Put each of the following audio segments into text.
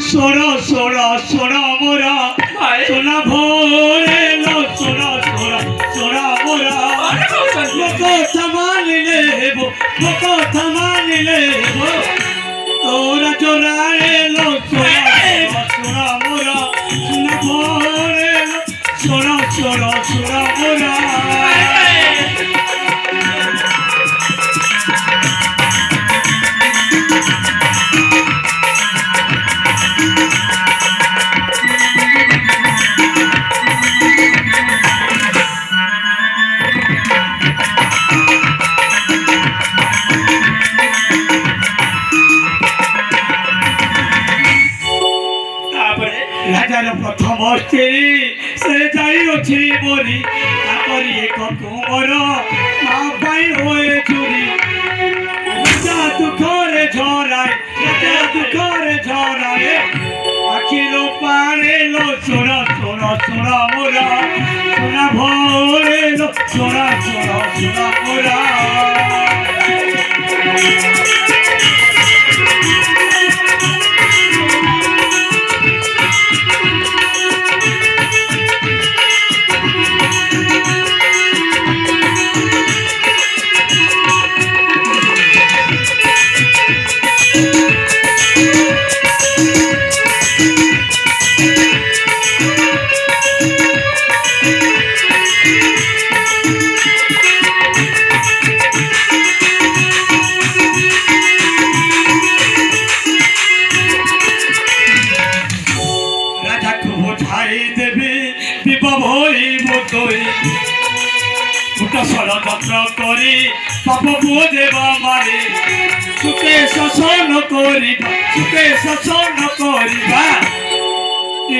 सोना सोना सोना मोरा सोना भोरे लो सोना सोना सोना मोरा मोको थमान लेबो मोको थमान लेबो तोरा चोराए लो सोना सोना मोरा सोना भोरे लो सोना सोना सोना मोरा राजार प्रथम स्त्री से जाइए मोरी एक कुमर माई हुए चुरी दुखरे झराए दुखरे झराए आखिलो पारे लो सोना सोना सोना मोरा सोना भोरे लो सोना सोना सोना मोरा ষড়যন্ত্র করি পাপ দেবা মারি সুখে শাসন করিবা সুখে শাসন করিবা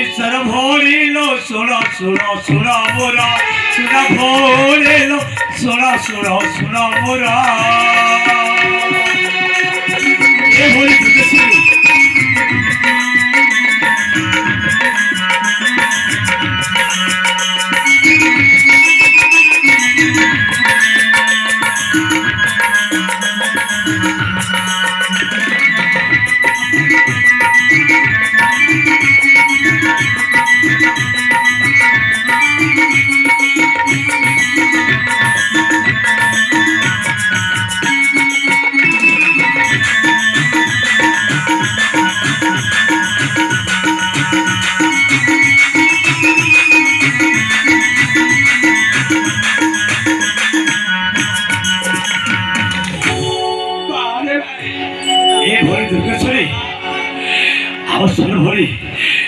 ঈশ্বর ভরিল সোনা সোনা সোনা মোরা সোনা ভরিল সোনা সোনা সোনা মোরা এ ভরি भरी